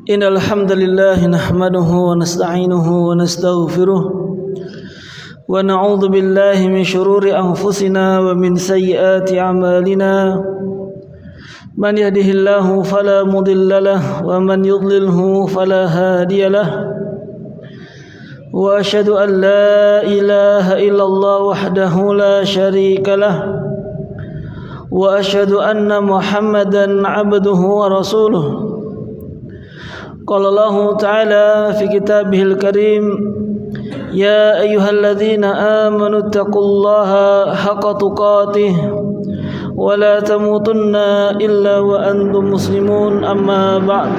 Innal hamdalillah nahmaduhu wa nasta'inuhu wa nastaghfiruh wa na'udzu billahi min shururi anfusina wa min sayyiati a'malina. Man yahdihillahu fala mudilla lahu wa man yudlilhu fala hadiya lahu. Wa asyhadu an la ilaha illallah wahdahu la syarika lahu. Wa asyhadu anna Muhammadan 'abduhu wa rasuluh. Qala Allah Ta'ala fi kitabihil karim, ya ayyuhalladzina amanu taqullaha haqqa tuqatih wa la tamutunna illa wa antum muslimun, amma ba'd.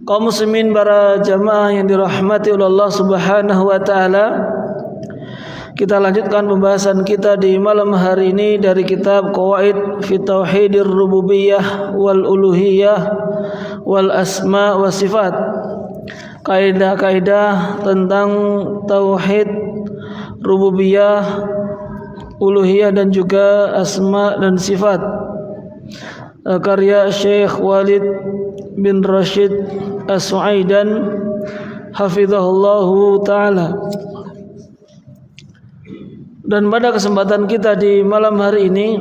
Kaum muslimin, para jamaah yang dirahmati oleh Allah Subhanahu wa taala, kita lanjutkan pembahasan kita di malam hari ini dari kitab Qawaid fi Tauhidir Rububiyyah wal Uluhiyyah wal Asma wa Sifat. Kaidah-kaidah tentang tauhid rububiyah, uluhiyah dan juga asma dan sifat. Karya Syekh Walid bin Rashid As-Suaidan hafizahullahu taala. Dan pada kesempatan kita di malam hari ini,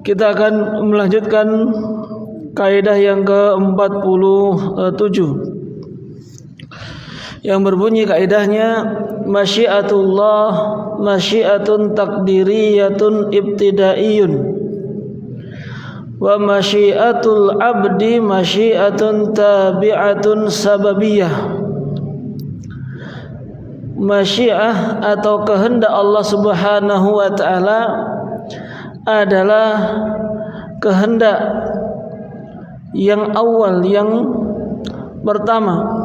kita akan melanjutkan kaidah yang ke-47 yang berbunyi kaidahnya, masyiatullah masyiatun takdiriyatun ibtidaiyun wa masyiatul abdi masyiatun tabi'atun sababiyah. Masyiah atau kehendak Allah Subhanahu wa taala adalah kehendak yang awal, yang pertama.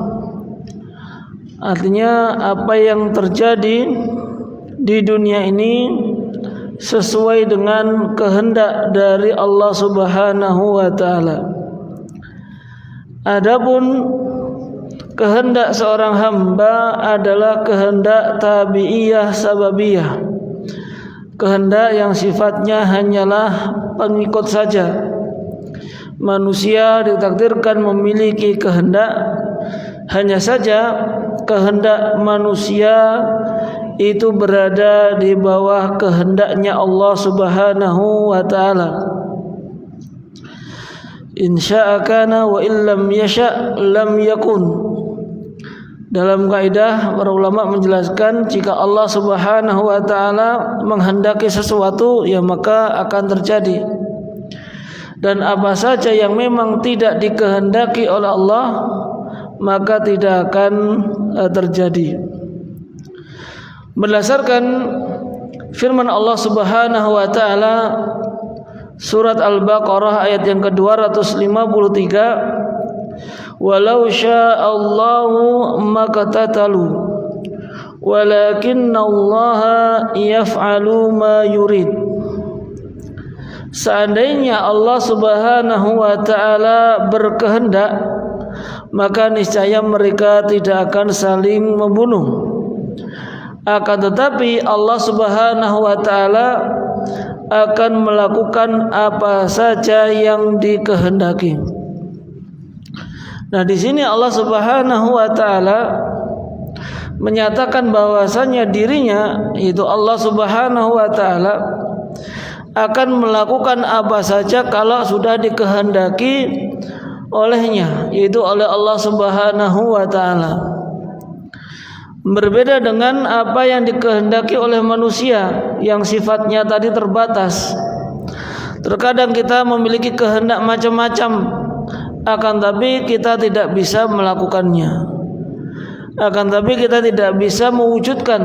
Artinya apa yang terjadi di dunia ini sesuai dengan kehendak dari Allah Subhanahu wa taala. Adapun kehendak seorang hamba adalah kehendak tabi'iyah sababiyah, kehendak yang sifatnya hanyalah pengikut saja. Manusia ditakdirkan memiliki kehendak, hanya saja kehendak manusia itu berada di bawah kehendaknya Allah Subhanahu wa taala. In syaa kana wa illam yasha' lam yakun. Dalam kaidah para ulama menjelaskan, jika Allah Subhanahu wa taala menghendaki sesuatu, ya maka akan terjadi. Dan apa saja yang memang tidak dikehendaki oleh Allah, maka tidak akan terjadi. Berdasarkan firman Allah Subhanahu wa taala surat Al-Baqarah ayat yang ke-253, walau sya'allahu maqtatalu walakinnallaha yaf'alu ma yurid. Seandainya Allah Subhanahu wa taala berkehendak, maka niscaya mereka tidak akan saling membunuh. Akan tetapi Allah Subhanahu wa taala akan melakukan apa saja yang dikehendaki. Nah, di sini Allah Subhanahu wa taala menyatakan bahwasanya dirinya, yaitu Allah Subhanahu wa taala, akan melakukan apa saja kalau sudah dikehendaki olehnya, yaitu oleh Allah Subhanahu wa taala. Berbeda dengan apa yang dikehendaki oleh manusia yang sifatnya tadi terbatas. Terkadang kita memiliki kehendak macam-macam, akan tapi kita tidak bisa melakukannya. Akan tapi kita tidak bisa mewujudkan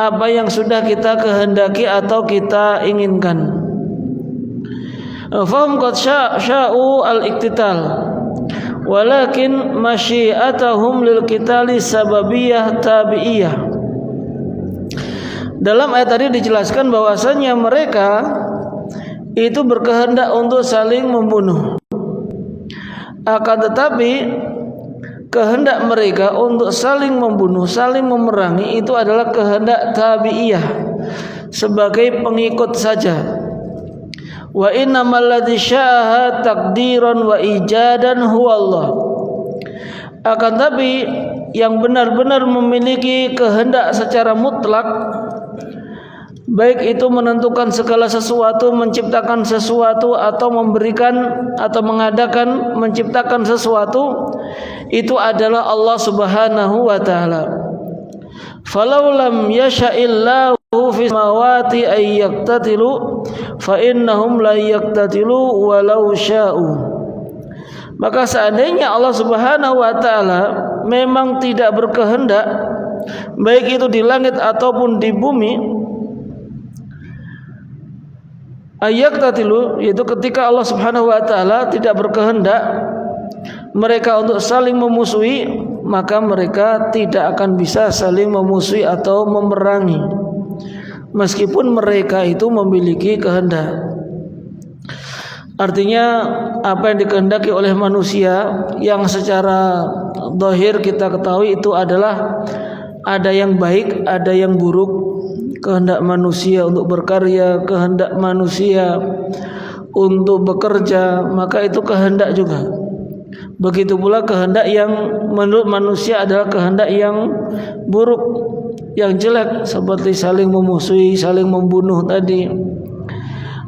apa yang sudah kita kehendaki atau kita inginkan. Fahum qad sya'u al-iqtital walakin masyiatahum lil qitali sababiyah tabi'iyah. Dalam ayat tadi dijelaskan bahwasanya mereka itu berkehendak untuk saling membunuh. Akan tetapi kehendak mereka untuk saling membunuh, saling memerangi itu adalah kehendak tabi'iyah, sebagai pengikut saja. Wa innamal ladzi syaa'a taqdiran wa ijadan huwa Allah. Akan tapi yang benar-benar memiliki kehendak secara mutlak, baik itu menentukan segala sesuatu, menciptakan sesuatu, atau memberikan atau mengadakan, menciptakan sesuatu, itu adalah Allah Subhanahu wa taala. Falau lam yasha'illahu fis samawati ay yaqtatilu fa innahum la yaqtatilu walau sya'u. Maka seandainya Allah Subhanahu wa taala memang tidak berkehendak, baik itu di langit ataupun di bumi, ayaktatilu, yaitu ketika Allah Subhanahu wa taala tidak berkehendak mereka untuk saling memusuhi, maka mereka tidak akan bisa saling memusuhi atau memerangi meskipun mereka itu memiliki kehendak. Artinya apa yang dikehendaki oleh manusia yang secara zahir kita ketahui itu adalah ada yang baik, ada yang buruk. Kehendak manusia untuk berkarya, kehendak manusia untuk bekerja, maka itu kehendak juga. Begitu pula kehendak yang menurut manusia adalah kehendak yang buruk, yang jelek, seperti saling memusuhi, saling membunuh tadi,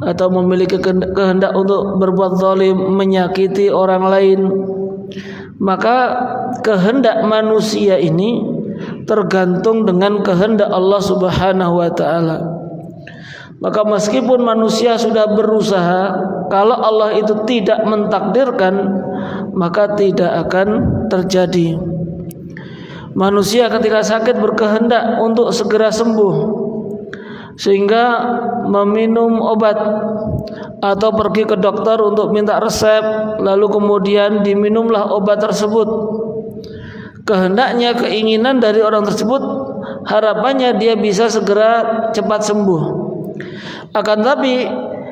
atau memiliki kehendak untuk berbuat zalim, menyakiti orang lain. Maka kehendak manusia ini tergantung dengan kehendak Allah Subhanahu wa taala. Maka meskipun manusia sudah berusaha, kalau Allah itu tidak mentakdirkan, maka tidak akan terjadi. Manusia ketika sakit berkehendak untuk segera sembuh, sehingga meminum obat atau pergi ke dokter untuk minta resep, lalu kemudian diminumlah obat tersebut. Kehendaknya, keinginan dari orang tersebut, harapannya dia bisa segera cepat sembuh. Akan tapi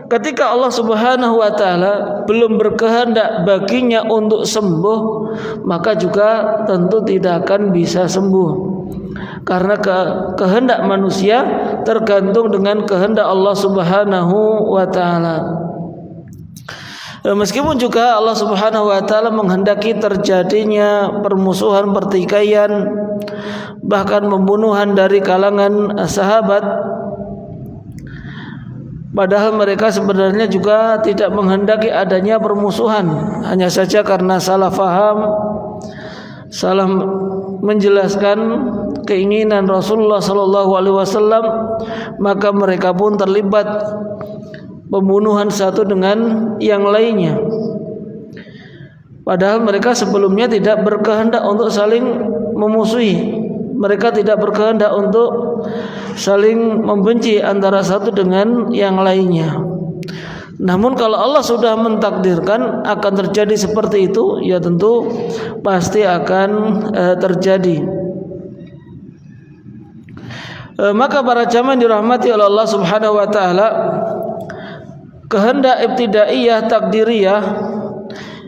ketika Allah Subhanahu wa taala belum berkehendak baginya untuk sembuh, maka juga tentu tidak akan bisa sembuh. Karena kehendak manusia tergantung dengan kehendak Allah Subhanahu wa taala. Meskipun juga Allah Subhanahu wa taala menghendaki terjadinya permusuhan, pertikaian, bahkan pembunuhan dari kalangan sahabat, padahal mereka sebenarnya juga tidak menghendaki adanya permusuhan, hanya saja karena salah faham, salah menjelaskan keinginan Rasulullah sallallahu alaihi wasallam, maka mereka pun terlibat pembunuhan satu dengan yang lainnya. Padahal mereka sebelumnya tidak berkehendak untuk saling memusuhi. Mereka tidak berkehendak untuk saling membenci antara satu dengan yang lainnya. Namun kalau Allah sudah mentakdirkan akan terjadi seperti itu, ya tentu pasti akan terjadi. Maka para jamaah dirahmati oleh Allah Subhanahu wa taala, kehendak ibtidaiyah takdiriyah,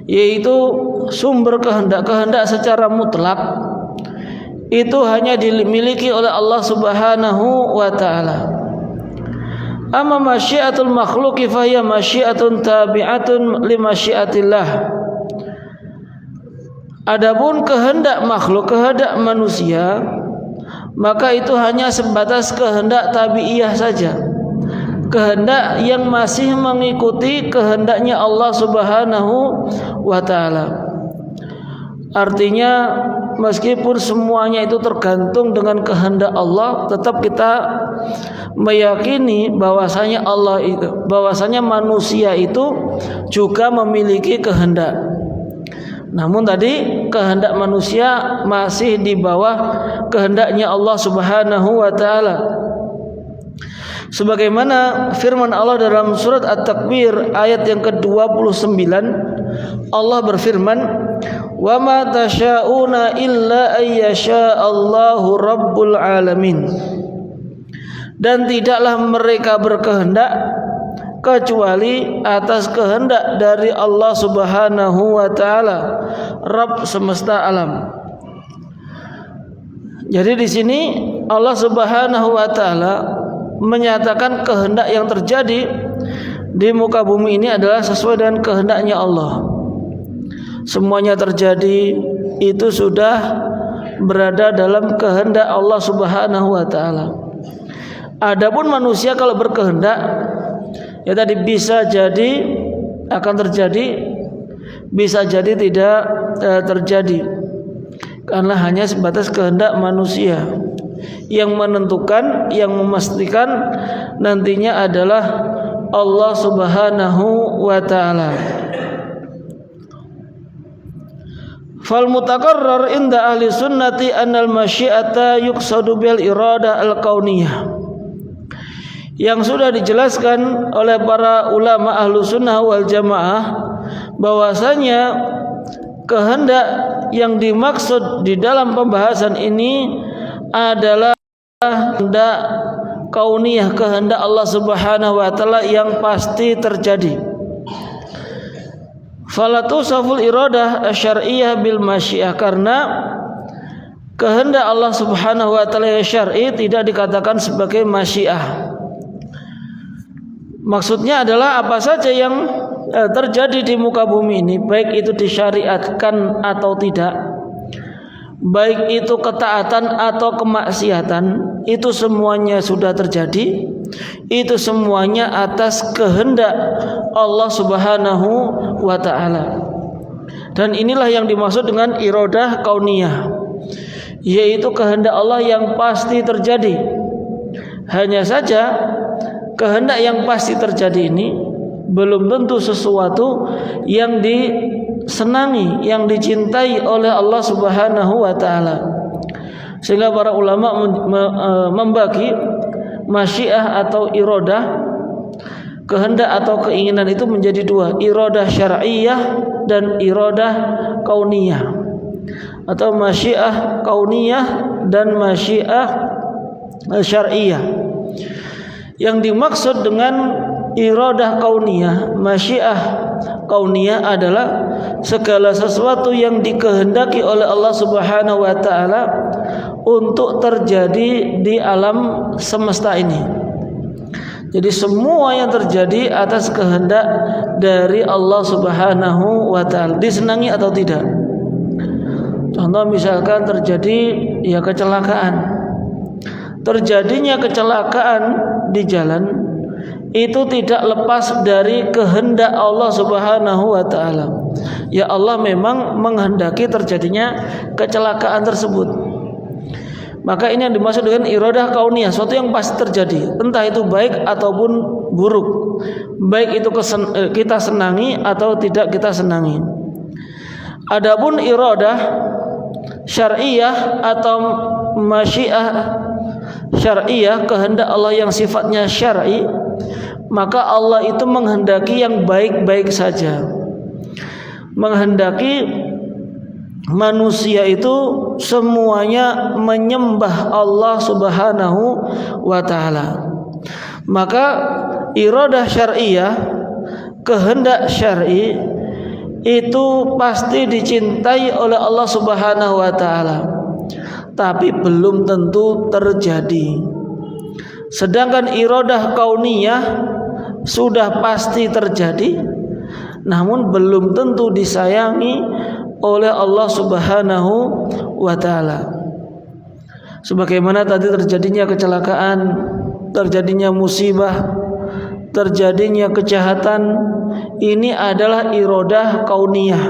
yaitu sumber kehendak secara mutlak, itu hanya dimiliki oleh Allah Subhanahu wa taala. Amma masyiatul makhluqi fahiya masyiatun tabi'atun li masyiatillah. Adapun kehendak makhluk, kehendak manusia, maka itu hanya sebatas kehendak tabi'iyah saja, kehendak yang masih mengikuti kehendaknya Allah Subhanahu wa taala. Artinya meskipun semuanya itu tergantung dengan kehendak Allah, tetap kita meyakini bahwasanya bahwasanya manusia itu juga memiliki kehendak. Namun tadi kehendak manusia masih di bawah kehendaknya Allah Subhanahu wa taala. Sebagaimana firman Allah dalam surat At-Takwir ayat yang ke-29, Allah berfirman, "Wa ma tasyauna illa ayyasha Allahu rabbul alamin." Dan tidaklah mereka berkehendak kecuali atas kehendak dari Allah Subhanahu wa taala, Rabb semesta alam. Jadi di sini Allah Subhanahu wa taala menyatakan kehendak yang terjadi di muka bumi ini adalah sesuai dengan kehendaknya Allah. Semuanya terjadi itu sudah berada dalam kehendak Allah Subhanahu wa taala. Adapun manusia kalau berkehendak, ya tadi bisa jadi akan terjadi, bisa jadi tidak terjadi. Karena hanya sebatas kehendak manusia. Yang menentukan, yang memastikan nantinya adalah Allah Subhanahu wa taala. Fal mutaqarrar inda ahli sunnati annal masyiata yuqsadu bil iradah al kauniyah. Yang sudah dijelaskan oleh para ulama ahlu sunnah wal jamaah bahwasanya kehendak yang dimaksud di dalam pembahasan ini adalah kehendak kauniyah, kehendak Allah Subhanahu wa taala yang pasti terjadi. Fala tusaful iradah asyariyah bil masyiah, karena kehendak Allah Subhanahu wa taala yang syar'i tidak dikatakan sebagai masyiah. Maksudnya adalah apa saja yang terjadi di muka bumi ini, baik itu disyariatkan atau tidak, baik itu ketaatan atau kemaksiatan, itu semuanya sudah terjadi. Itu semuanya atas kehendak Allah Subhanahu wa taala. Dan inilah yang dimaksud dengan iradah kauniyah, yaitu kehendak Allah yang pasti terjadi. Hanya saja kehendak yang pasti terjadi ini belum tentu sesuatu yang disenangi, yang dicintai oleh Allah Subhanahu wa taala. Sehingga para ulama membagi masyiah atau iradah, kehendak atau keinginan itu menjadi dua, iradah syar'iyah dan iradah kauniyah, atau masyiah kauniyah dan masyiah syar'iyah. Yang dimaksud dengan iradah kauniyah, masyiah kauniyah adalah segala sesuatu yang dikehendaki oleh Allah Subhanahu wa taala untuk terjadi di alam semesta ini. Jadi semua yang terjadi atas kehendak dari Allah Subhanahu wa taala, disenangi atau tidak. Contoh misalkan terjadi kecelakaan. Terjadinya kecelakaan di jalan itu tidak lepas dari kehendak Allah Subhanahu wa taala. Ya Allah memang menghendaki terjadinya kecelakaan tersebut. Maka ini yang dimaksud dengan iradah kauniyah, sesuatu yang pasti terjadi, entah itu baik ataupun buruk, baik itu kita senangi atau tidak kita senangi. Adapun iradah syar'iyah atau masyiah syar'iyah, kehendak Allah yang sifatnya syar'i, maka Allah itu menghendaki yang baik-baik saja, menghendaki manusia itu semuanya menyembah Allah Subhanahu wa taala. Maka iradah syar'iyah, kehendak syar'i itu pasti dicintai oleh Allah Subhanahu wa taala, tapi belum tentu terjadi. Sedangkan iradah kauniyah sudah pasti terjadi, namun belum tentu disayangi oleh Allah Subhanahu wa taala. Sebagaimana tadi terjadinya kecelakaan, terjadinya musibah, terjadinya kejahatan, ini adalah iradah kauniyah,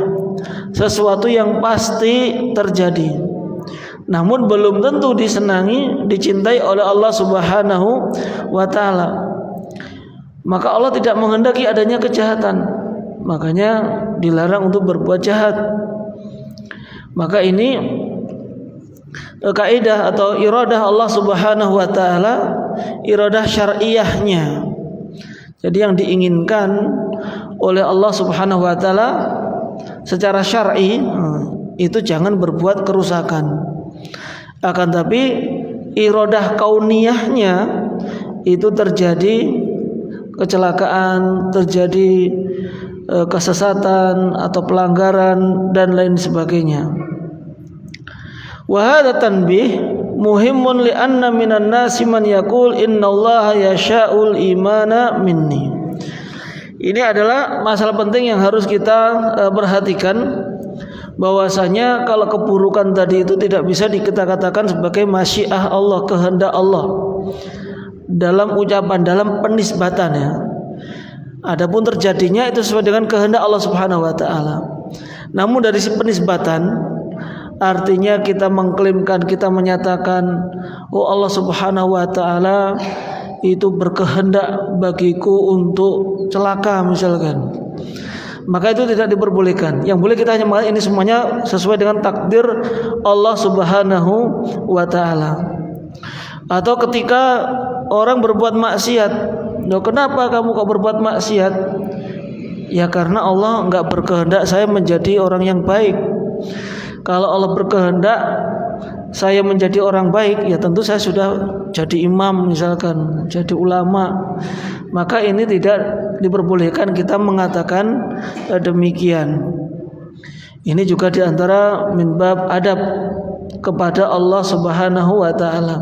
sesuatu yang pasti terjadi, namun belum tentu disenangi, dicintai oleh Allah Subhanahu wa taala. Maka Allah tidak menghendaki adanya kejahatan, makanya dilarang untuk berbuat jahat. Maka ini kaidah atau iradah Allah Subhanahu wa taala, iradah syar'iyahnya. Jadi yang diinginkan oleh Allah Subhanahu wa taala secara syar'i itu jangan berbuat kerusakan. Akan tapi iradah kauniyahnya itu terjadi kecelakaan, terjadi kesesatan atau pelanggaran dan lain sebagainya. Wa hadza tanbih muhimmun li anna minan nasi man yaqul innallaha yasha'ul imana minni. Ini adalah masalah penting yang harus kita perhatikan, bahwasanya kalau keburukan tadi itu tidak bisa kita katakan sebagai masyiah Allah, kehendak Allah dalam ucapan, dalam penisbatannya. Adapun terjadinya itu sesuai dengan kehendak Allah Subhanahu wa taala. Namun dari si penisbatan, artinya kita mengklaimkan, kita menyatakan, oh Allah Subhanahu wa taala itu berkehendak bagiku untuk celaka misalkan, maka itu tidak diperbolehkan. Yang boleh kita hanya mengatakan ini semuanya sesuai dengan takdir Allah Subhanahu wa taala. Atau ketika orang berbuat maksiat, loh kenapa kamu kok berbuat maksiat? Ya karena Allah enggak berkehendak saya menjadi orang yang baik. Kalau Allah berkehendak saya menjadi orang baik, ya tentu saya sudah jadi imam misalkan, jadi ulama. Maka ini tidak diperbolehkan kita mengatakan demikian. Ini juga diantara min bab adab kepada Allah Subhanahu wa taala.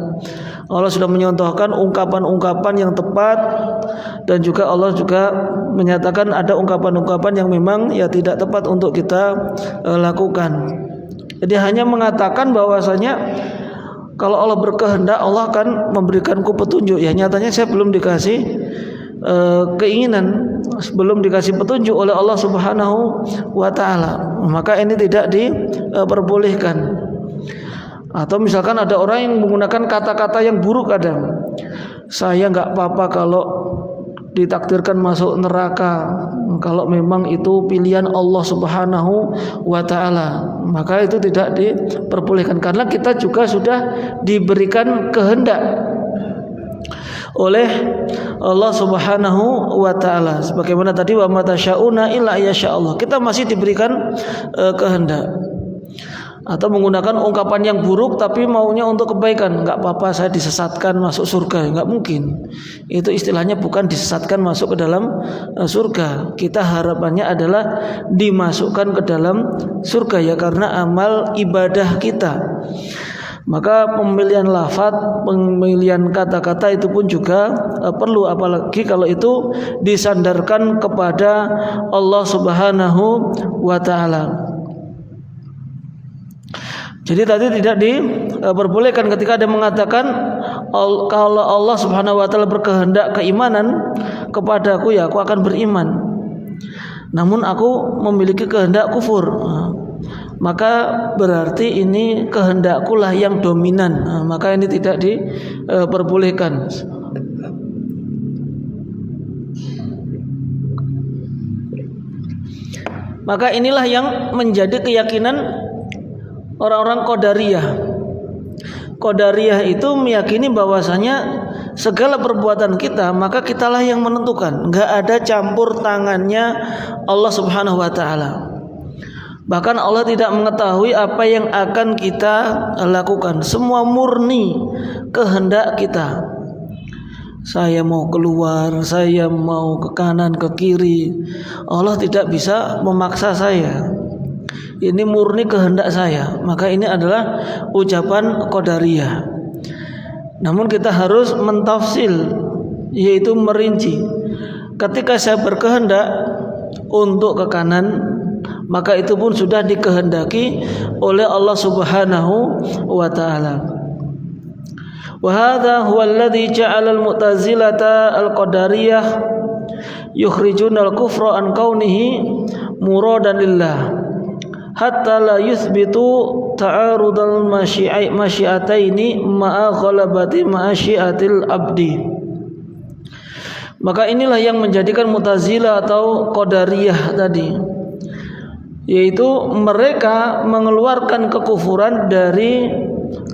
Allah sudah menyontohkan ungkapan-ungkapan yang tepat, dan juga Allah juga menyatakan ada ungkapan-ungkapan yang memang ya tidak tepat untuk kita lakukan. Jadi hanya mengatakan bahwasanya kalau Allah berkehendak Allah akan memberikanku petunjuk. Ya nyatanya saya belum dikasih keinginan, belum dikasih petunjuk oleh Allah Subhanahu wa taala. Maka ini tidak diperbolehkan. Atau misalkan ada orang yang menggunakan kata-kata yang buruk kadang. Saya enggak apa-apa kalau ditakdirkan masuk neraka kalau memang itu pilihan Allah Subhanahu wa taala, maka itu tidak diperbolehkan karena kita juga sudah diberikan kehendak oleh Allah Subhanahu wa taala. Sebagaimana tadi wa matasyauna illa yasha Allah, kita masih diberikan kehendak. Atau menggunakan ungkapan yang buruk tapi maunya untuk kebaikan, enggak apa-apa saya disesatkan masuk surga, enggak mungkin. Itu istilahnya bukan disesatkan masuk ke dalam surga. Kita harapannya adalah dimasukkan ke dalam surga ya karena amal ibadah kita. Maka pemilihan lafaz, pemilihan kata-kata itu pun juga perlu, apalagi kalau itu disandarkan kepada Allah Subhanahu wa taala. Jadi tadi tidak diperbolehkan ketika ada mengatakan kalau Allah Subhanahu wa taala berkehendak keimanan kepadaku ya aku akan beriman. Namun aku memiliki kehendak kufur. Maka berarti ini kehendakku lah yang dominan. Maka ini tidak diperbolehkan. Maka inilah yang menjadi keyakinan orang-orang Qadariyah. Qadariyah itu meyakini bahwasanya segala perbuatan kita maka kitalah yang menentukan, enggak ada campur tangannya Allah Subhanahu wa taala. Bahkan Allah tidak mengetahui apa yang akan kita lakukan. Semua murni kehendak kita. Saya mau keluar, saya mau ke kanan, ke kiri, Allah tidak bisa memaksa saya. Ini murni kehendak saya. Maka ini adalah ucapan Qadariyah. Namun kita harus mentafsil, yaitu merinci. Ketika saya berkehendak untuk ke kanan, maka itu pun sudah dikehendaki oleh Allah Subhanahu wa taala. Wa hadza huwa alladhi ja'ala al-mu'tazilata al-qadariyah yukhrijuna al-kufra an kaunihi muradan lillah hatta la yuthbitu ta'arudal masyiataini ma'a ghalabati masyiatil abdi. Maka inilah yang menjadikan Mu'tazilah atau Qadariyah tadi, yaitu mereka mengeluarkan kekufuran dari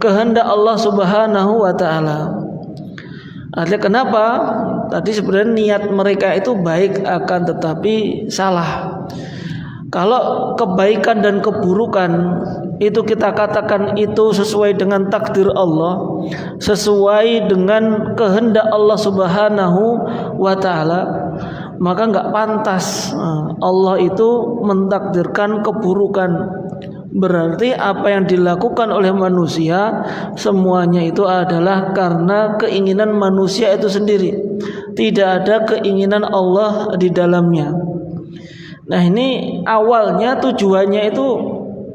kehendak Allah Subhanahu wa taala. Artinya kenapa? Tadi sebenarnya niat mereka itu baik akan tetapi salah. Kalau kebaikan dan keburukan itu kita katakan itu sesuai dengan takdir Allah, sesuai dengan kehendak Allah Subhanahu wa taala, maka enggak pantas Allah itu mentakdirkan keburukan. Berarti apa yang dilakukan oleh manusia semuanya itu adalah karena keinginan manusia itu sendiri, tidak ada keinginan Allah di dalamnya. Nah, ini awalnya tujuannya itu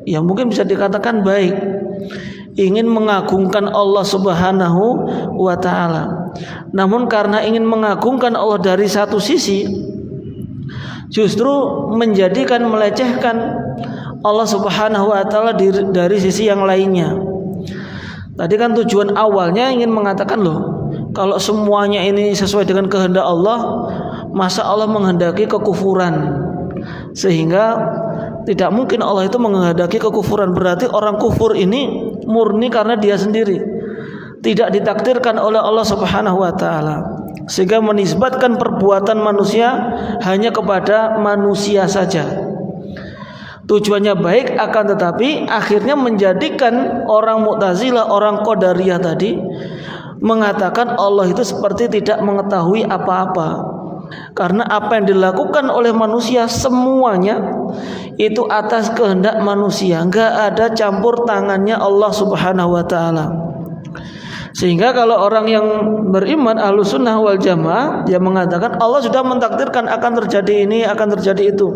ya mungkin bisa dikatakan baik, ingin mengagungkan Allah Subhanahu wa ta'ala. Namun karena ingin mengagungkan Allah dari satu sisi, justru menjadikan melecehkan Allah Subhanahu wa ta'ala dari sisi yang lainnya. Tadi kan tujuan awalnya ingin mengatakan, loh, kalau semuanya ini sesuai dengan kehendak Allah, masa Allah menghendaki kekufuran? Sehingga tidak mungkin Allah itu menghendaki kekufuran. Berarti orang kufur ini murni karena dia sendiri, tidak ditakdirkan oleh Allah Subhanahu wa ta'ala, sehingga menisbatkan perbuatan manusia hanya kepada manusia saja. Tujuannya baik, akan tetapi akhirnya menjadikan orang Mu'tazilah, orang Qadariyah tadi mengatakan Allah itu seperti tidak mengetahui apa-apa. Karena apa yang dilakukan oleh manusia semuanya itu atas kehendak manusia, enggak ada campur tangannya Allah Subhanahu wa ta'ala. Sehingga kalau orang yang beriman Ahlus Sunnah wal Jamaah, dia mengatakan Allah sudah mentakdirkan akan terjadi ini, akan terjadi itu.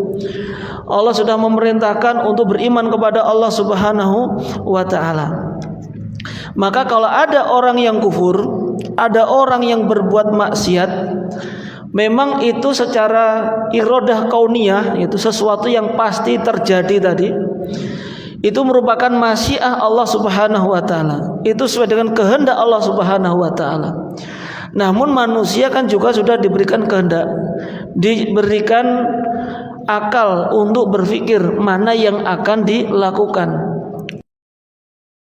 Allah sudah memerintahkan untuk beriman kepada Allah Subhanahu wa ta'ala. Maka kalau ada orang yang kufur, ada orang yang berbuat maksiat, memang itu secara iradah kauniyah, itu sesuatu yang pasti terjadi tadi, itu merupakan masyiah Allah Subhanahu wa ta'ala, itu sesuai dengan kehendak Allah Subhanahu wa ta'ala. Namun manusia kan juga sudah diberikan kehendak, diberikan akal untuk berpikir mana yang akan dilakukan.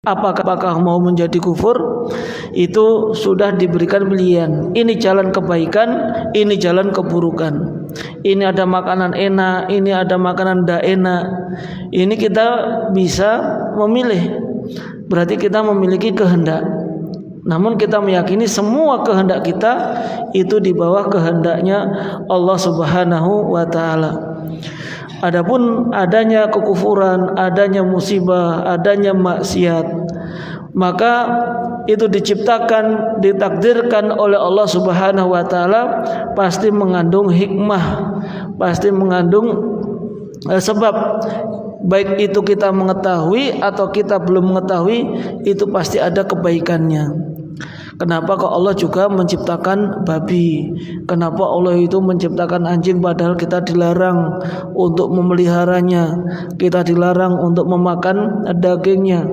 Apakah mau menjadi kufur, itu sudah diberikan pilihan. Ini jalan kebaikan, ini jalan keburukan. Ini ada makanan enak, ini ada makanan tidak enak. Ini kita bisa memilih. Berarti kita memiliki kehendak. Namun kita meyakini semua kehendak kita itu di bawah kehendaknya Allah Subhanahu wa ta'ala. Adapun adanya kekufuran, adanya musibah, adanya maksiat, maka itu diciptakan, ditakdirkan oleh Allah Subhanahu wa ta'ala, pasti mengandung hikmah, pasti mengandung sebab. Baik itu kita mengetahui atau kita belum mengetahui, itu pasti ada kebaikannya. Kenapa kok Allah juga menciptakan babi? Kenapa Allah itu menciptakan anjing padahal kita dilarang untuk memeliharanya, kita dilarang untuk memakan dagingnya?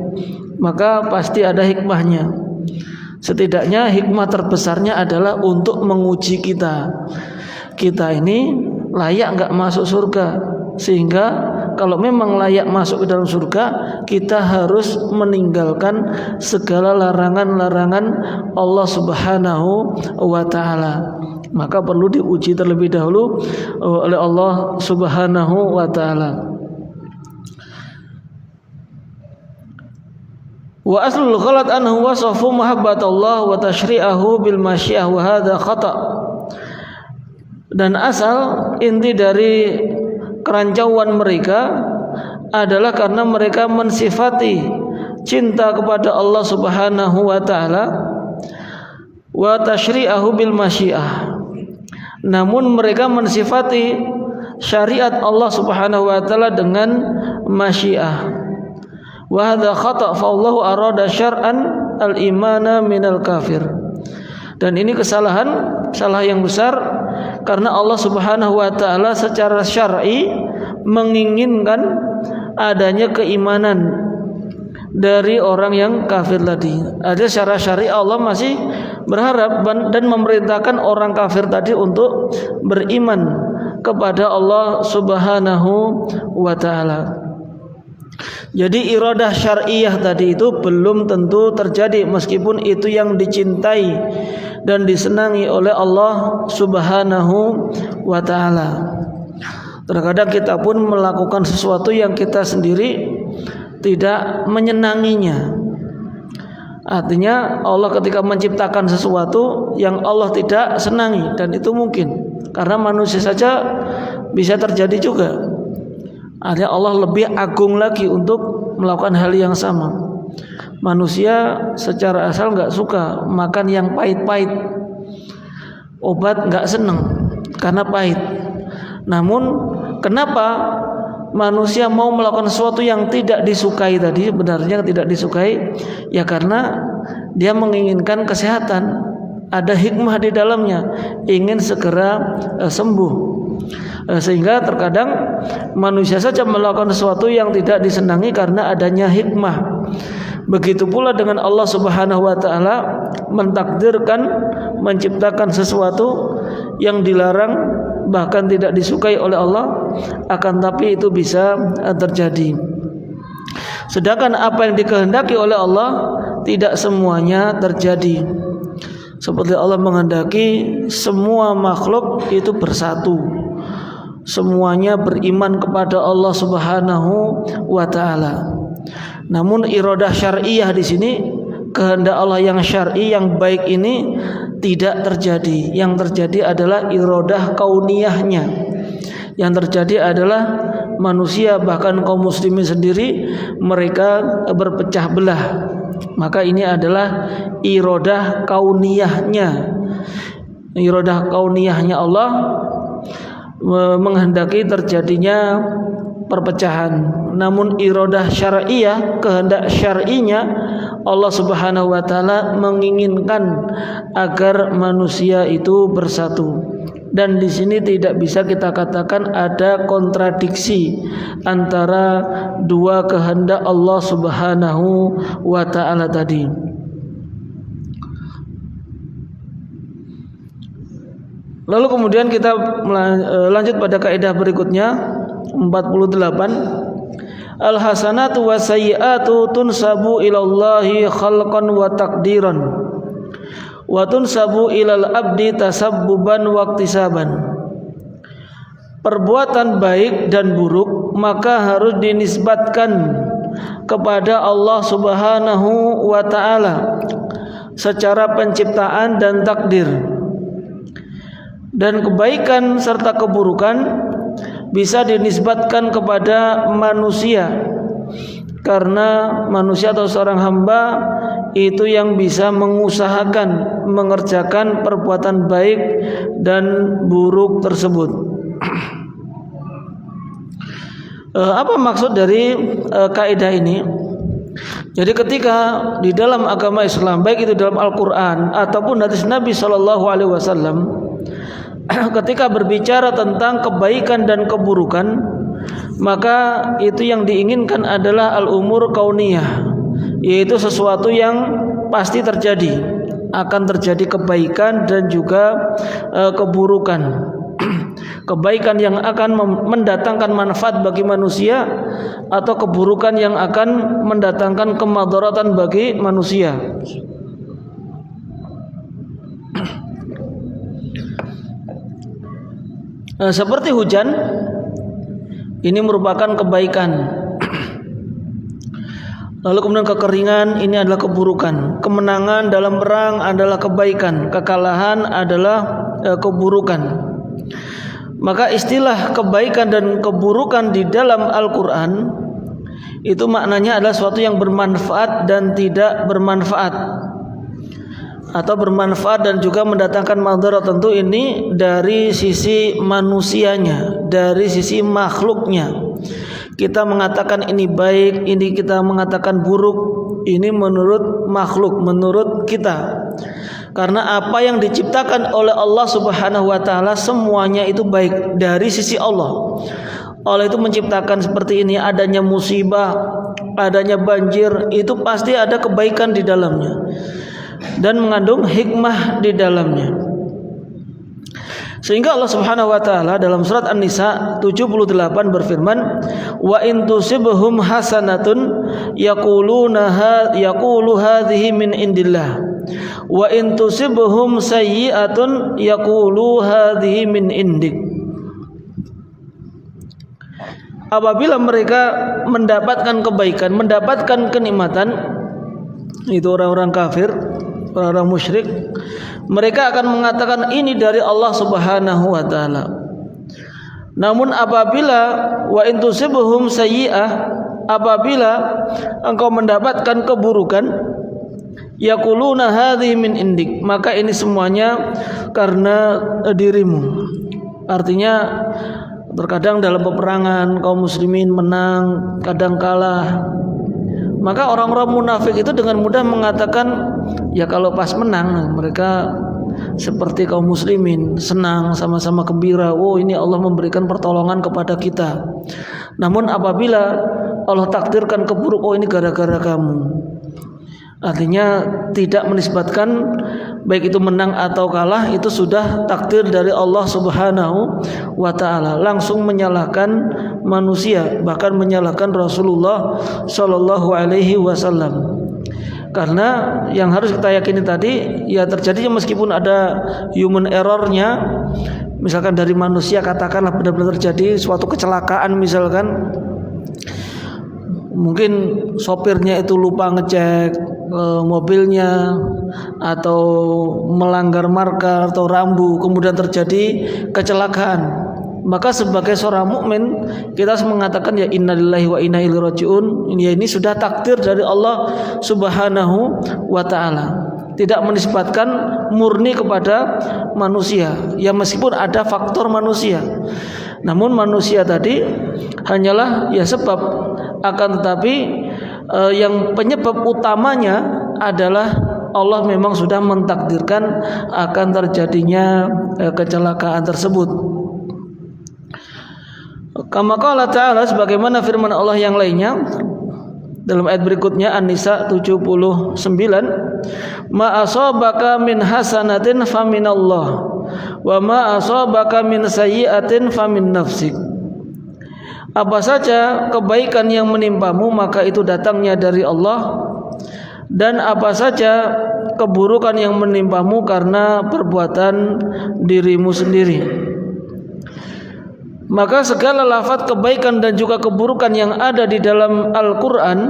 Maka pasti ada hikmahnya. Setidaknya hikmah terbesarnya adalah untuk menguji kita. Kita ini layak enggak masuk surga? Sehingga kalau memang layak masuk ke dalam surga, kita harus meninggalkan segala larangan-larangan Allah Subhanahu wa ta'ala. Maka perlu diuji terlebih dahulu oleh Allah Subhanahu wa ta'ala. Wa aslul ghalat anhu wasafu mahabbatallah wa tashri'ahu bil masyiah wa hadha khata'. Dan asal inti dari kerancauan mereka adalah karena mereka mensifati cinta kepada Allah Subhanahu wa ta'ala wa tashri'ahu bil masyiah, namun mereka mensifati syariat Allah Subhanahu wa ta'ala dengan masyiah. Wa hadha khata' fa Allah arada syar'an al-imana minal kafir. Dan ini salah yang besar, karena Allah Subhanahu wa ta'ala secara syar'i menginginkan adanya keimanan dari orang yang kafir tadi. Ada secara syar'i Allah masih berharap dan memerintahkan orang kafir tadi untuk beriman kepada Allah Subhanahu wa ta'ala. Jadi iradah syar'iyah tadi itu belum tentu terjadi, meskipun itu yang dicintai dan disenangi oleh Allah Subhanahu wa ta'ala. Terkadang kita pun melakukan sesuatu yang kita sendiri tidak menyenanginya. Artinya Allah ketika menciptakan sesuatu yang Allah tidak senangi, dan itu mungkin karena manusia saja bisa terjadi juga. Artinya Allah lebih agung lagi untuk melakukan hal yang sama. Manusia secara asal enggak suka makan yang pahit-pahit. obat nggak seneng karena pahit. Namun kenapa manusia mau melakukan sesuatu yang tidak disukai tadi, sebenarnya tidak disukai, ya karena dia menginginkan kesehatan, ada hikmah di dalamnya, ingin segera sembuh. Sehingga terkadang manusia saja melakukan sesuatu yang tidak disenangi karena adanya hikmah. Begitu pula dengan Allah Subhanahu wa taala mentakdirkan menciptakan sesuatu yang dilarang, bahkan tidak disukai oleh Allah, akan tapi itu bisa terjadi. Sedangkan apa yang dikehendaki oleh Allah tidak semuanya terjadi. Seperti Allah menghendaki semua makhluk itu bersatu, semuanya beriman kepada Allah Subhanahu wa taala. Namun iradah syar'iyah di sini, kehendak Allah yang syar'i yang baik ini tidak terjadi. Yang terjadi adalah iradah kauniyahnya. Yang terjadi adalah manusia, bahkan kaum muslimin sendiri, mereka berpecah belah. Maka ini adalah iradah kauniyahnya. Iradah kauniyahnya Allah menghendaki terjadinya perpecahan. Namun iradah syar'iyah, kehendak syar'inya, Allah Subhanahu wa taala menginginkan agar manusia itu bersatu. Dan di sini tidak bisa kita katakan ada kontradiksi antara dua kehendak Allah Subhanahu wa taala tadi. Lalu kemudian kita lanjut pada kaidah berikutnya 48. Al-hasanatu wa sayyi'atu tunsabu ilallahi khalqan wa taqdiran wa tunsabu ilal abdi tasabbuban wa iktisaban. Perbuatan baik dan buruk maka harus dinisbatkan kepada Allah Subhanahu wa taala secara penciptaan dan takdir. Dan kebaikan serta keburukan bisa dinisbatkan kepada manusia, karena manusia atau seorang hamba itu yang bisa mengusahakan mengerjakan perbuatan baik dan buruk tersebut. Apa maksud dari kaidah ini? Jadi ketika di dalam agama Islam, baik itu dalam Al-Quran ataupun hadis Nabi SAW, ketika berbicara tentang kebaikan dan keburukan, maka itu yang diinginkan adalah al-umur kauniyah, yaitu sesuatu yang pasti terjadi, akan terjadi kebaikan dan juga keburukan. Kebaikan yang akan mendatangkan manfaat bagi manusia, atau keburukan yang akan mendatangkan kemadaratan bagi manusia. Seperti hujan, ini merupakan kebaikan. Lalu kemudian kekeringan, ini adalah keburukan. Kemenangan dalam perang adalah kebaikan, kekalahan adalah keburukan. Maka istilah kebaikan dan keburukan di dalam Al-Quran itu maknanya adalah sesuatu yang bermanfaat dan tidak bermanfaat, atau bermanfaat dan juga mendatangkan madarat. Tentu ini dari sisi manusianya, dari sisi makhluknya. Kita mengatakan ini baik, ini kita mengatakan buruk, ini menurut makhluk, menurut kita. Karena apa yang diciptakan oleh Allah Subhanahu wa taala semuanya itu baik dari sisi Allah. Allah itu menciptakan seperti ini, adanya musibah, adanya banjir, itu pasti ada kebaikan di dalamnya dan mengandung hikmah di dalamnya. Sehingga Allah Subhanahu wa taala dalam surat An-Nisa 78 berfirman, "Wa in tusibhum hasanatun yaqulu hadhihi min indillah wa in tusibhum sayyi'atun yaqulu hadhihi min indik." Apabila mereka mendapatkan kebaikan, mendapatkan kenikmatan, itu orang-orang kafir, orang-orang musyrik, mereka akan mengatakan ini dari Allah Subhanahu wa taala. Namun apabila wa in tusibhum sayyi'ah, apabila engkau mendapatkan keburukan, yaquluna hadhihi min indik, maka ini semuanya karena dirimu. Artinya terkadang dalam peperangan kaum muslimin menang, kadang kalah. Maka orang-orang munafik itu dengan mudah mengatakan, ya kalau pas menang mereka seperti kaum muslimin, senang, sama-sama gembira. Oh, ini Allah memberikan pertolongan kepada kita. Namun apabila Allah takdirkan keburuk, oh ini gara-gara kamu. Artinya tidak menisbatkan baik itu menang atau kalah itu sudah takdir dari Allah Subhanahu wa taala. Langsung menyalahkan manusia, bahkan menyalahkan Rasulullah sallallahu alaihi wasallam. Karena yang harus kita yakini tadi, ya terjadinya meskipun ada human errornya, misalkan dari manusia, katakanlah benar-benar terjadi suatu kecelakaan, misalkan mungkin sopirnya itu lupa ngecek mobilnya atau melanggar marka atau rambu, kemudian terjadi kecelakaan. Maka sebagai seorang mukmin kita harus mengatakan ya innalillahi wa inna ilaihi rajiun. Ini sudah takdir dari Allah Subhanahu wa taala. Tidak menisbatkan murni kepada manusia. Ya meskipun ada faktor manusia. Namun manusia tadi hanyalah ya sebab, akan tetapi yang penyebab utamanya adalah Allah memang sudah mentakdirkan akan terjadinya kecelakaan tersebut. Kama qala ta'ala, sebagaimana firman Allah yang lainnya dalam ayat berikutnya, An-Nisa 79, ma asabaka min hasanatin faminallah wa ma asabaka min sayyi'atin famin nafsik. Apa saja kebaikan yang menimpamu maka itu datangnya dari Allah, dan apa saja keburukan yang menimpamu karena perbuatan dirimu sendiri. Maka segala lafaz kebaikan dan juga keburukan yang ada di dalam Al-Quran,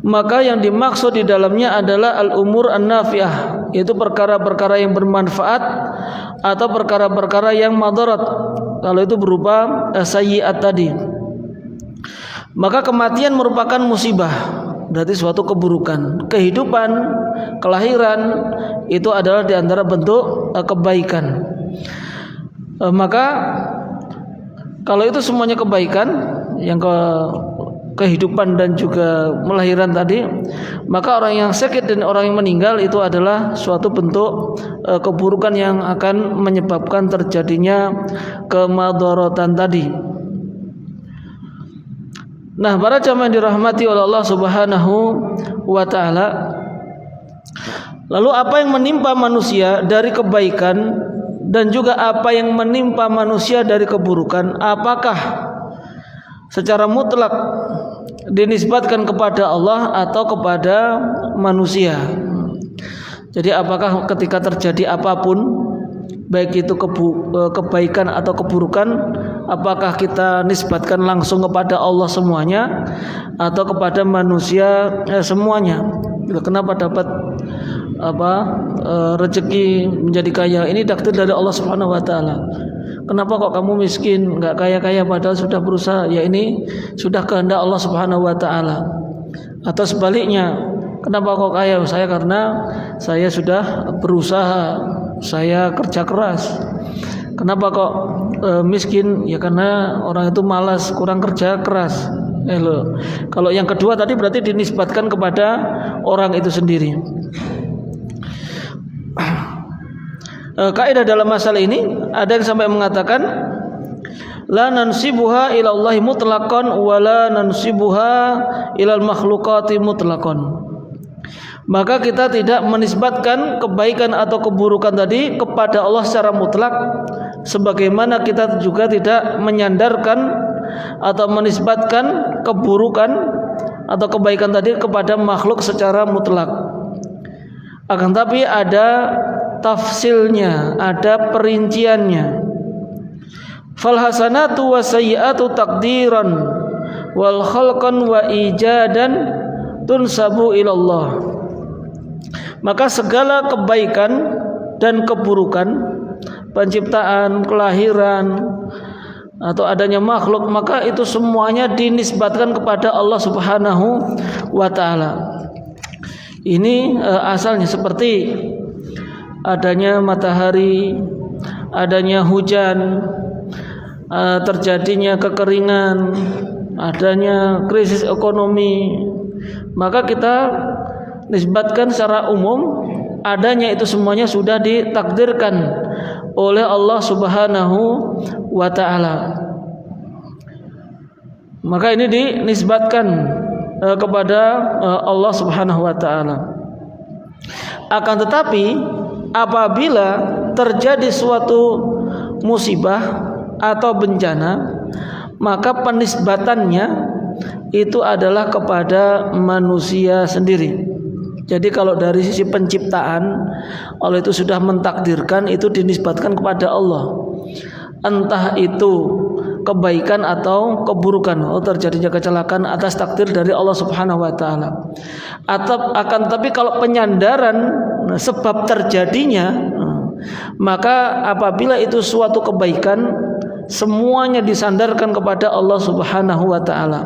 maka yang dimaksud di dalamnya adalah al-umur an-nafi'ah, yaitu perkara-perkara yang bermanfaat atau perkara-perkara yang madarat, kalau itu berupa sayyiat tadi. Maka kematian merupakan musibah, berarti suatu keburukan. Kehidupan, kelahiran itu adalah di antara bentuk kebaikan. Maka kalau itu semuanya kebaikan, yang kehidupan dan juga melahirkan tadi, maka orang yang sakit dan orang yang meninggal itu adalah suatu bentuk keburukan yang akan menyebabkan terjadinya kemadharatan tadi. Nah, para jamaah yang dirahmati oleh Allah Subhanahu wa taala, lalu apa yang menimpa manusia dari kebaikan dan juga apa yang menimpa manusia dari keburukan, apakah secara mutlak dinisbatkan kepada Allah atau kepada manusia? Jadi apakah ketika terjadi apapun, baik itu kebaikan atau keburukan, apakah kita nisbatkan langsung kepada Allah semuanya atau kepada manusia semuanya? Kenapa dapat rezeki menjadi kaya, ini takdir dari Allah Subhanahu wa taala. Kenapa kok kamu miskin, enggak kaya-kaya padahal sudah berusaha? Ya ini sudah kehendak Allah Subhanahu wa taala. Atau sebaliknya, kenapa kok kaya? Saya karena saya sudah berusaha, saya kerja keras. Kenapa kok miskin? Ya karena orang itu malas, kurang kerja keras. Kalau yang kedua tadi berarti dinisbatkan kepada orang itu sendiri. Kaidah dalam masalah ini ada yang sampai mengatakan la nansibuha ila Allah mutlaqan wa la nansibuha ilal makhluqati mutlaqan. Maka kita tidak menisbatkan kebaikan atau keburukan tadi kepada Allah secara mutlak, sebagaimana kita juga tidak menyandarkan atau menisbatkan keburukan atau kebaikan tadi kepada makhluk secara mutlak. Akan tapi ada tafsilnya, ada perinciannya. Fal hasanatu wa sayyi'atu taqdiran wal khalqan wa ijadan tunsabu ilallah. Maka segala kebaikan dan keburukan, penciptaan, kelahiran atau adanya makhluk, maka itu semuanya dinisbatkan kepada Allah Subhanahu wa taala. Ini asalnya seperti adanya matahari, adanya hujan, terjadinya kekeringan, adanya krisis ekonomi, maka kita nisbatkan secara umum adanya itu semuanya sudah ditakdirkan oleh Allah Subhanahu wa ta'ala. Maka ini dinisbatkan kepada Allah Subhanahu wa ta'ala. Akan tetapi apabila terjadi suatu musibah atau bencana, maka penisbatannya itu adalah kepada manusia sendiri. Jadi kalau dari sisi penciptaan, Allah itu sudah mentakdirkan, itu dinisbatkan kepada Allah. Entah itu kebaikan atau keburukan, terjadinya kecelakaan atas takdir dari Allah Subhanahu wa ta'ala. Tapi kalau penyandaran sebab terjadinya, maka apabila itu suatu kebaikan, semuanya disandarkan kepada Allah Subhanahu wa ta'ala.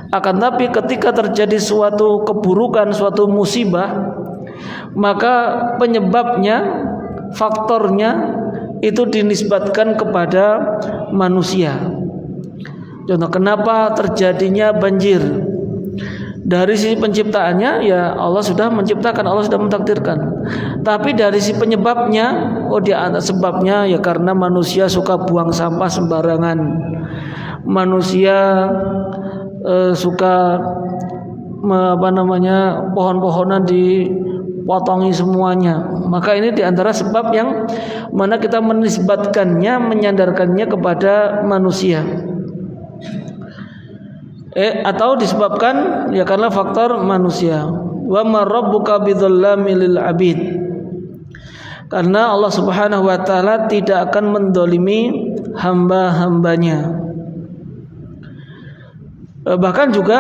Akan tapi ketika terjadi suatu keburukan, suatu musibah, maka penyebabnya, faktornya itu dinisbatkan kepada manusia. Contoh, kenapa terjadinya banjir? Dari sisi penciptaannya, ya Allah sudah menciptakan, Allah sudah mentakdirkan. Tapi dari sisi penyebabnya, di atas sebabnya ya karena manusia suka buang sampah sembarangan. Manusia suka pohon-pohonan dipotongi semuanya. Maka ini diantara sebab yang mana kita menisbatkannya, menyandarkannya kepada manusia. Atau disebabkan ya karena faktor manusia. Wa ma rabbuka bidzallamil lil abid. Karena Allah Subhanahu wa ta'ala tidak akan mendolimi hamba-hambanya. Bahkan juga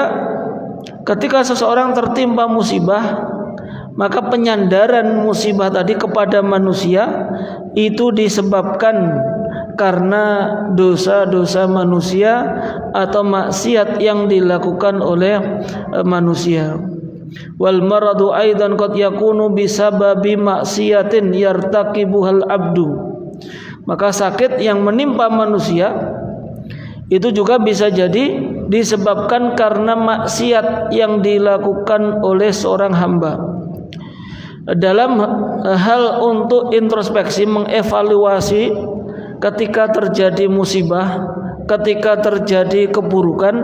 ketika seseorang tertimpa musibah, maka penyandaran musibah tadi kepada manusia itu disebabkan karena dosa-dosa manusia atau maksiat yang dilakukan oleh manusia. Wal maradu aidan qad yakunu bisababi maksiatin yartaqibuhal abdu. Maka sakit yang menimpa manusia itu juga bisa jadi disebabkan karena maksiat yang dilakukan oleh seorang hamba. Dalam hal untuk introspeksi, mengevaluasi ketika terjadi musibah, ketika terjadi keburukan,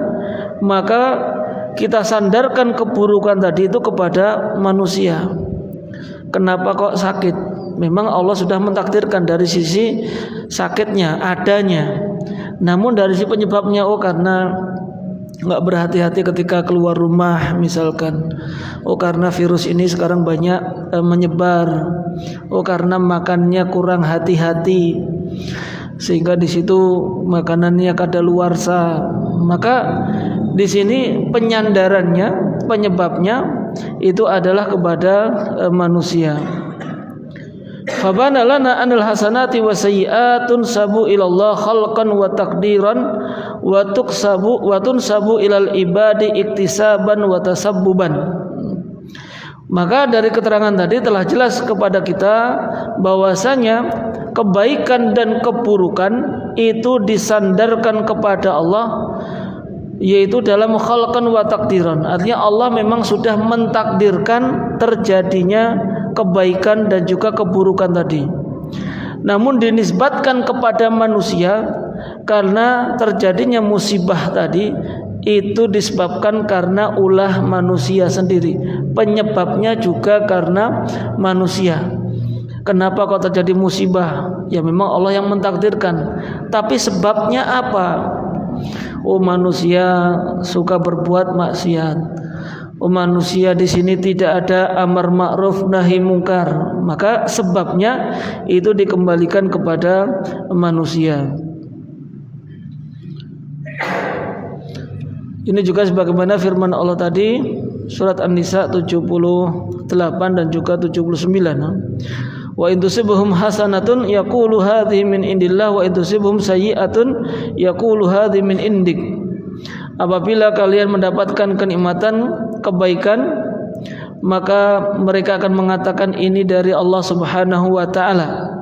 maka kita sandarkan keburukan tadi itu kepada manusia. Kenapa kok sakit? Memang Allah sudah mentakdirkan dari sisi sakitnya, adanya. Namun dari sisi penyebabnya, karena nggak berhati-hati ketika keluar rumah misalkan, karena virus ini sekarang banyak menyebar, karena makannya kurang hati-hati sehingga di situ makanannya kadaluarsa. Maka di sini penyandarannya, penyebabnya itu adalah kepada manusia. Fabana lana anil hasanati wa sayyi'atun sabu ilallah khalqan wa takdiran wa tunsabu ilal ibadi iktisaban wa tasabbuban. Maka dari keterangan tadi telah jelas kepada kita bahwasanya kebaikan dan keburukan itu disandarkan kepada Allah, yaitu dalam khalqan wa takdiran. Artinya Allah memang sudah mentakdirkan terjadinya kebaikan dan juga keburukan tadi. Namun dinisbatkan kepada manusia karena terjadinya musibah tadi itu disebabkan karena ulah manusia sendiri. Penyebabnya juga karena manusia. Kenapa kok terjadi musibah? Ya memang Allah yang mentakdirkan. Tapi sebabnya apa? Manusia suka berbuat maksiat. Manusia di sini tidak ada amar ma'ruf nahi mungkar, maka sebabnya itu dikembalikan kepada manusia. Ini juga sebagaimana firman Allah tadi surat An-Nisa 78 dan juga 79. Wa in tusibhum hasanatun yaqulu hadhihi min indillah wa in tusibhum sayyi'atun yaqulu hadhihi min indik. Apabila kalian mendapatkan kenikmatan, kebaikan, maka mereka akan mengatakan ini dari Allah Subhanahu wa taala.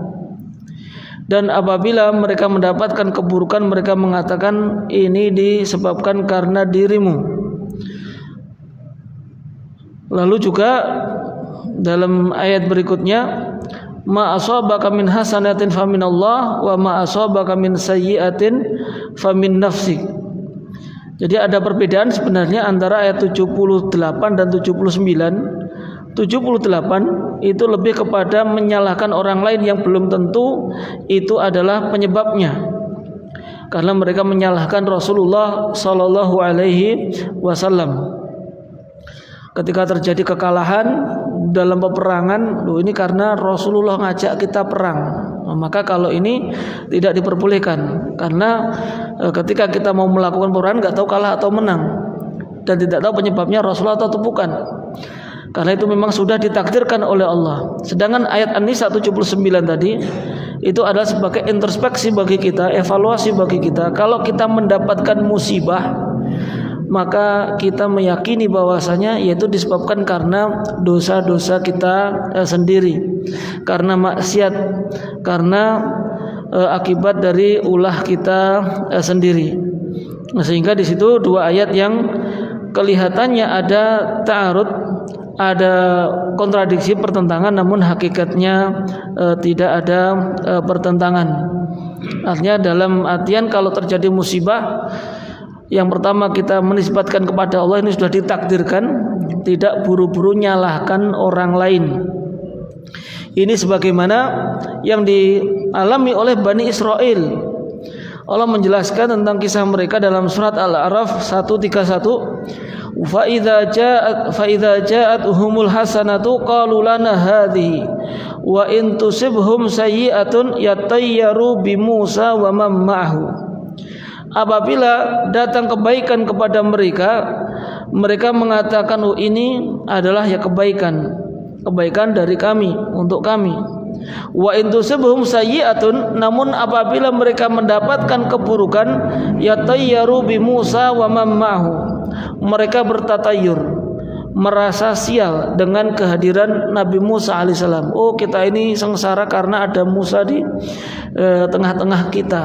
Dan apabila mereka mendapatkan keburukan, mereka mengatakan ini disebabkan karena dirimu. Lalu juga dalam ayat berikutnya, ma asabaka min hasanatin faminallah wa ma asabaka min sayyi'atin famin nafsik. Jadi ada perbedaan sebenarnya antara ayat 78 dan 79. 78 itu lebih kepada menyalahkan orang lain yang belum tentu itu adalah penyebabnya, karena mereka menyalahkan Rasulullah Sallallahu Alaihi Wasallam ketika terjadi kekalahan dalam peperangan. Ini karena Rasulullah ngajak kita perang, maka kalau ini tidak diperbolehkan, karena ketika kita mau melakukan peperangan nggak tahu kalah atau menang dan tidak tahu penyebabnya Rasulullah atau bukan. Karena itu memang sudah ditakdirkan oleh Allah. Sedangkan ayat An-Nisa 79 tadi itu adalah sebagai introspeksi bagi kita, evaluasi bagi kita. Kalau kita mendapatkan musibah, maka kita meyakini bahwasanya yaitu disebabkan karena dosa-dosa kita sendiri, karena maksiat, karena akibat dari ulah kita sendiri. Sehingga di situ dua ayat yang kelihatannya ada ta'arud, ada kontradiksi, pertentangan, namun hakikatnya tidak ada pertentangan. Artinya dalam artian kalau terjadi musibah, yang pertama kita menisbatkan kepada Allah, ini sudah ditakdirkan, tidak buru-buru nyalahkan orang lain. Ini sebagaimana yang dialami oleh Bani Israel. Allah menjelaskan tentang kisah mereka dalam surat Al-A'raf 131. Fa idza ja'at humul hasanatu qalu lana hadhihi wa in tusibhum sayyi'atun yatayyaru bi Musa wa man ma'ahu. Apabila datang kebaikan kepada mereka, mereka mengatakan, oh ini adalah ya kebaikan dari kami, untuk kami. Wa in tusibhum sayyi'atun, namun apabila mereka mendapatkan keburukan, yatayyaru bi Musa wa man ma'ahu, mereka bertatayur, merasa sial dengan kehadiran Nabi Musa alaihissalam. Oh kita ini sengsara karena ada Musa di tengah-tengah kita.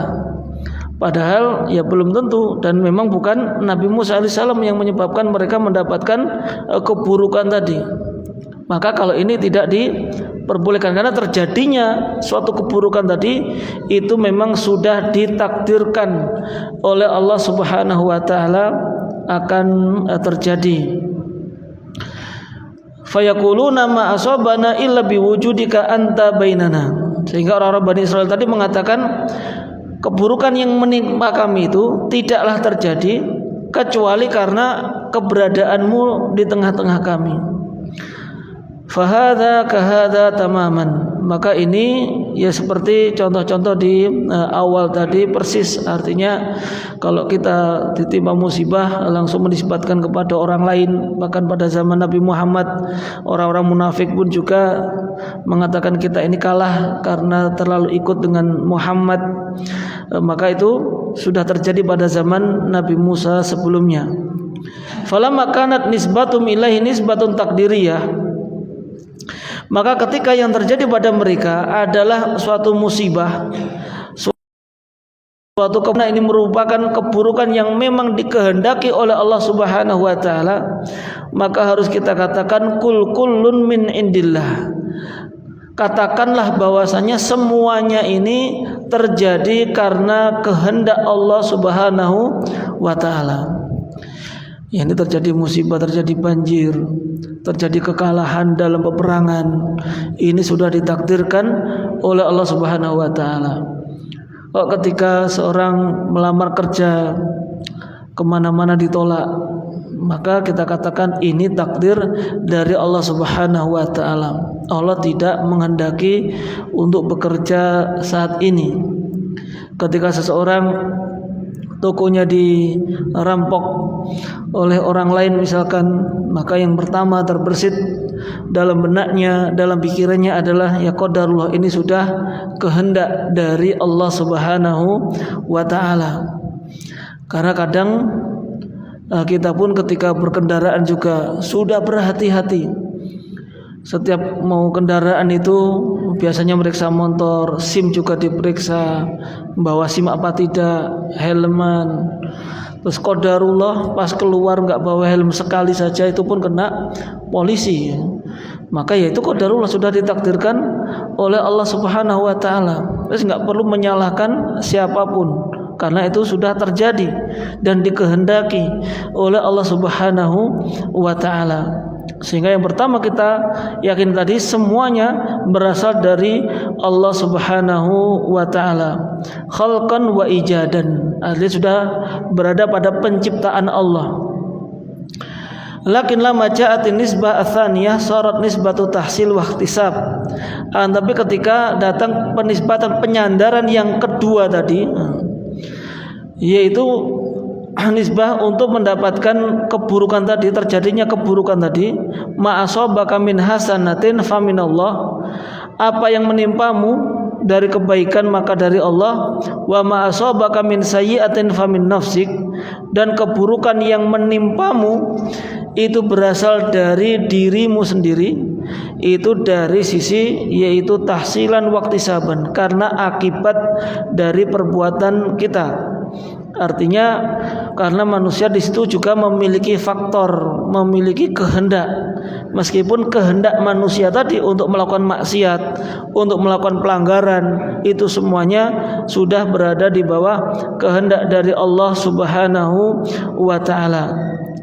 Padahal ya belum tentu, dan memang bukan Nabi Musa alaihissalam yang menyebabkan mereka mendapatkan keburukan tadi. Maka kalau ini tidak diperbolehkan, karena terjadinya suatu keburukan tadi itu memang sudah ditakdirkan oleh Allah Subhanahu wa taala akan terjadi. Fayaquluna ma asabana illa biwujudika anta bainana. Sehingga orang-orang Bani Israel tadi mengatakan, keburukan yang menimpa kami itu tidaklah terjadi kecuali karena keberadaanmu di tengah-tengah kami. Fahadha kahadha tamaman. Maka ini ya seperti contoh-contoh di awal tadi persis. Artinya kalau kita ditimpa musibah langsung menisbatkan kepada orang lain. Bahkan pada zaman Nabi Muhammad, orang-orang munafik pun juga mengatakan kita ini kalah karena terlalu ikut dengan Muhammad. Maka itu sudah terjadi pada zaman Nabi Musa sebelumnya. Falamma kanat nisbatum ilaihi nisbatun takdiriyah. Maka ketika yang terjadi pada mereka adalah suatu musibah, suatu karena ini merupakan keburukan yang memang dikehendaki oleh Allah Subhanahu wa taala, maka harus kita katakan kullun min indillah. Katakanlah bahwasanya semuanya ini terjadi karena kehendak Allah Subhanahu wa taala. Ya, ini terjadi musibah, terjadi banjir, terjadi kekalahan dalam peperangan, ini sudah ditakdirkan oleh Allah Subhanahu wa taala. Ketika seorang melamar kerja kemana-mana ditolak, maka kita katakan ini takdir dari Allah Subhanahu wa taala. Allah tidak menghendaki untuk bekerja saat ini. Ketika seseorang tokonya dirampok oleh orang lain misalkan, maka yang pertama terbersit dalam benaknya, dalam pikirannya adalah ya qadarullah, ini sudah kehendak dari Allah Subhanahu wa taala. Karena kadang kita pun ketika berkendaraan juga sudah berhati-hati, Setiap mau kendaraan itu biasanya meriksa motor, SIM juga diperiksa, bawa SIM apa tidak, helman. Terus qadarullah pas keluar nggak bawa helm sekali saja itu pun kena polisi. Maka ya itu qadarullah, sudah ditakdirkan oleh Allah Subhanahu wa taala. Terus nggak perlu menyalahkan siapapun, karena itu sudah terjadi dan dikehendaki oleh Allah Subhanahu wa taala. Sehingga yang pertama kita yakin tadi semuanya berasal dari Allah Subhanahu wa taala. Khalqan wa ijadan. Artinya sudah berada pada penciptaan Allah. Lakin lama ja'atin nisbah atsaniyah sarat nisbatu tahsil wa ihtisab. Tapi ketika datang penisbatan penyandaran yang kedua tadi, yaitu nisbah untuk mendapatkan keburukan tadi, terjadinya keburukan tadi, ma'asabaka min hasanatin faminallah, apa yang menimpamu dari kebaikan maka dari Allah, wa ma'asabaka min sayyi'atin famin nafsik, dan keburukan yang menimpamu itu berasal dari dirimu sendiri, itu dari sisi yaitu tahsilan waktisaban, karena akibat dari perbuatan kita. Artinya karena manusia di situ juga memiliki faktor, memiliki kehendak. Meskipun kehendak manusia tadi untuk melakukan maksiat, untuk melakukan pelanggaran, itu semuanya sudah berada di bawah kehendak dari Allah Subhanahu wa taala.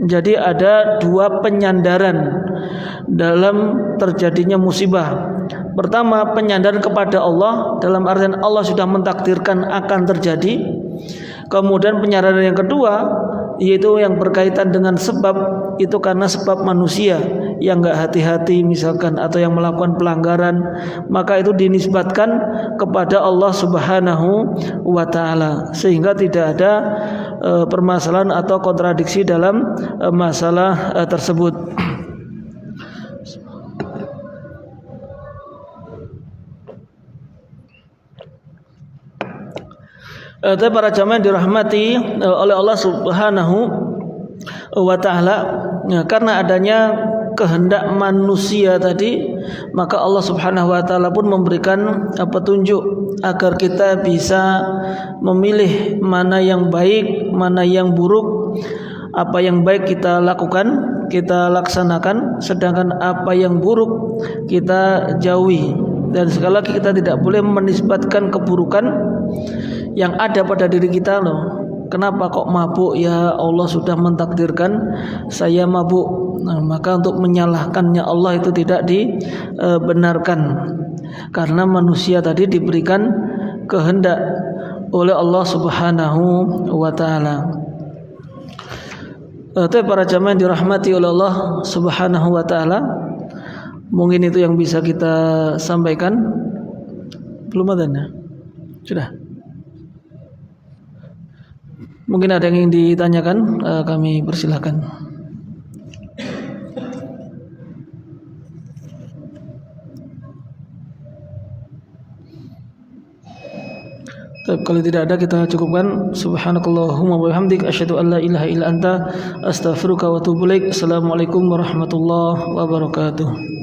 Jadi ada dua penyandaran dalam terjadinya musibah. Pertama, penyandaran kepada Allah dalam artian Allah sudah mentakdirkan akan terjadi. Kemudian penyandaran yang kedua, yaitu yang berkaitan dengan sebab, itu karena sebab manusia yang enggak hati-hati misalkan, atau yang melakukan pelanggaran, maka itu dinisbatkan kepada Allah Subhanahu wa taala, sehingga tidak ada permasalahan atau kontradiksi dalam masalah tersebut. Tapi para jamaah dirahmati oleh Allah Subhanahu wa taala, karena adanya kehendak manusia tadi, maka Allah Subhanahu wa taala pun memberikan petunjuk agar kita bisa memilih mana yang baik, mana yang buruk. Apa yang baik kita lakukan, kita laksanakan, sedangkan apa yang buruk kita jauhi. Dan sekali lagi kita tidak boleh menisbatkan keburukan yang ada pada diri kita loh. Kenapa kok mabuk? Ya Allah sudah mentakdirkan saya mabuk. Nah, maka untuk menyalahkannya Allah itu tidak dibenarkan, karena manusia tadi diberikan kehendak oleh Allah Subhanahu wa taala. Tapi para jamaah yang dirahmati oleh Allah Subhanahu wa taala, mungkin itu yang bisa kita sampaikan. Belum ada ya? Sudah. Mungkin ada yang ingin ditanyakan, kami persilahkan. Kalau tidak ada kita cukupkan. Subhanakallahumma wa bihamdik asyhadu an la ilaha illa anta astaghfiruka wa atubu ilaik. Assalamualaikum warahmatullahi wabarakatuh.